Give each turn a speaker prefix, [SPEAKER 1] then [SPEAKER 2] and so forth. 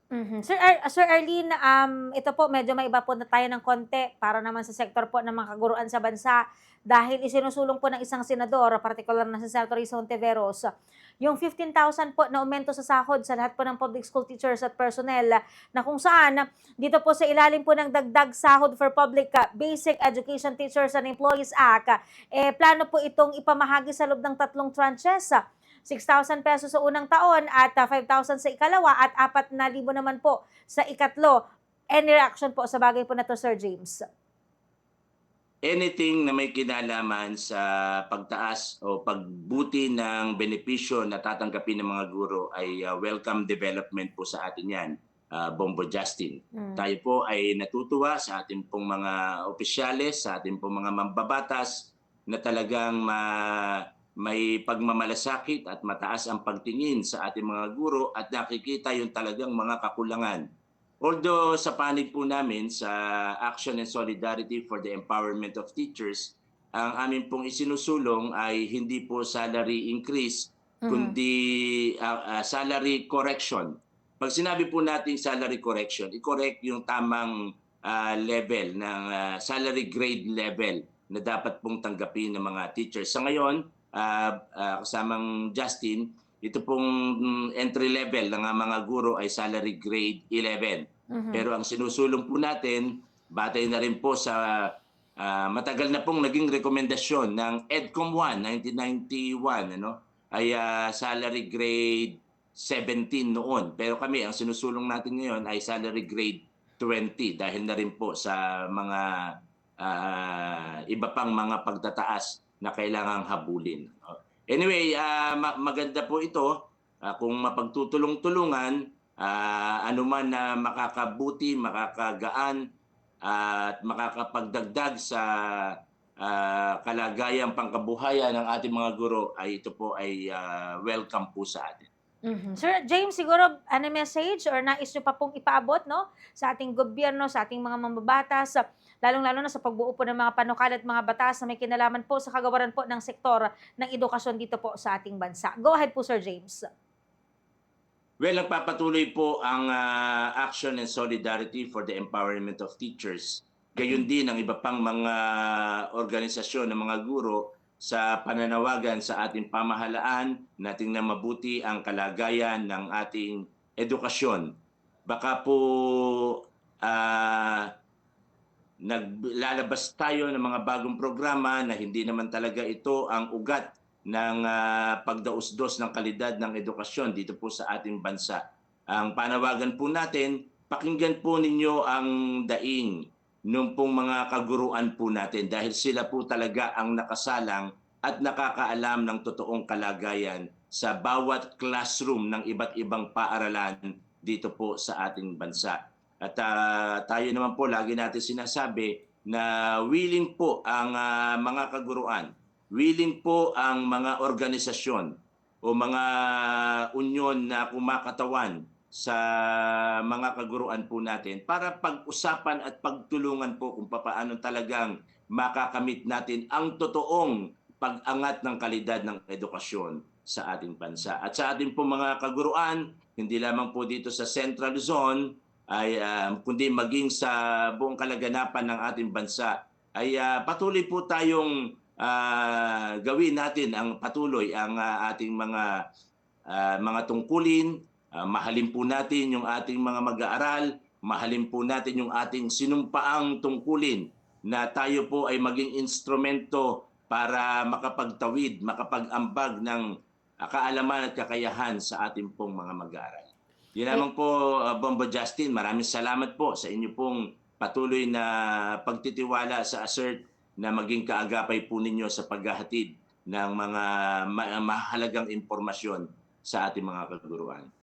[SPEAKER 1] Sir Arlene, ito po medyo maiba po na tayo ng konti para naman sa sektor po ng mga kaguruan sa bansa dahil isinusulong po ng isang senador, partikular na si Senator Risa Hontiveros, yung 15,000 po na aumento sa sahod sa lahat po ng public school teachers at personnel na kung saan dito po sa ilalim po ng dagdag sahod for public basic education teachers and employees act, plano po itong ipamahagi sa loob ng tatlong tranches. 6,000 pesos sa unang taon at 5,000 sa ikalawa at 4,000 naman po sa ikatlo. Any reaction po sa bagay po na to, Sir James?
[SPEAKER 2] Anything na may kinalaman sa pagtaas o pagbuti ng benepisyo na tatanggapin ng mga guro ay welcome development po sa atin yan, Bombo Justin.
[SPEAKER 1] Hmm.
[SPEAKER 2] Tayo po ay natutuwa sa ating pong mga opisyales, sa ating pong mga mambabatas na talagang may pagmamalasakit at mataas ang pagtingin sa ating mga guro at nakikita yung talagang mga kakulangan. Although sa panig po namin sa Action and Solidarity for the Empowerment of Teachers, ang amin pong isinusulong ay hindi po salary increase,
[SPEAKER 1] Mhm.
[SPEAKER 2] kundi salary correction. Pag sinabi po natin salary correction, i-correct yung tamang level ng salary grade level na dapat pong tanggapin ng mga teachers. Sa ngayon, kasamang Justin, ito pong entry level ng mga guro ay salary grade 11.
[SPEAKER 1] Mhm.
[SPEAKER 2] Pero ang sinusulong po natin, batay na rin po sa matagal na pong naging rekomendasyon ng EDCOM 1, 1991, ano, ay salary grade 17 noon. Pero kami, ang sinusulong natin ngayon ay salary grade 20 dahil na rin po sa mga iba pang mga pagtataas na kailangang habulin. Anyway, maganda po ito kung mapagtutulong-tulungan, anuman na makakabuti, makakagaan at makakapagdagdag sa kalagayang pangkabuhayan ng ating mga guro ay ito po ay welcome po sa atin.
[SPEAKER 1] Sir James, siguro ano message or nais niyo pa pong ipaabot 'no, sa ating gobyerno, sa ating mga mambabatas, lalong-lalo na sa pagbuo po ng mga panukala at mga batas na may kinalaman po sa kagawaran po ng sektor ng edukasyon dito po sa ating bansa. Go ahead po, Sir James.
[SPEAKER 2] Well, nagpapatuloy po ang Action and Solidarity for the Empowerment of Teachers. Gayon din ang iba pang mga organisasyon ng mga guro sa pananawagan sa ating pamahalaan na tingnan mabuti ang kalagayan ng ating edukasyon. Baka po ah, naglalabas tayo ng mga bagong programa na hindi naman talaga ito ang ugat ng pagdausdos ng kalidad ng edukasyon dito po sa ating bansa. Ang panawagan po natin, pakinggan po ninyo ang daing nung pong mga kaguruan po natin dahil sila po talaga ang nakasalang at nakakaalam ng totoong kalagayan sa bawat classroom ng iba't ibang paaralan dito po sa ating bansa. At tayo naman po, lagi natin sinasabi na willing po ang mga kaguruan, willing po ang mga organisasyon o mga unyon na kumakatawan sa mga kaguruan po natin para pag-usapan at pagtulungan po kung paano talagang makakamit natin ang totoong pag-angat ng kalidad ng edukasyon sa ating bansa. At sa ating po mga kaguruan, hindi lamang po dito sa Central Zone, ay kundi maging sa buong kalaganapan ng ating bansa ay patuloy po tayong gawin natin ang patuloy ang ating mga tungkulin, mahalin po natin yung ating mga mag-aaral, mahalin po natin yung ating sinumpaang tungkulin na tayo po ay maging instrumento para makapagtawid, makapag-ambag ng kaalaman at kakayahan sa ating pong mga mag-aaral. Yun
[SPEAKER 1] Ay
[SPEAKER 2] lamang po, Bombo Justin. Maraming salamat po sa inyo pong patuloy na pagtitiwala sa ASERT na maging kaagapay po ninyo sa paghahatid ng mga mahalagang impormasyon sa ating mga kaguruan.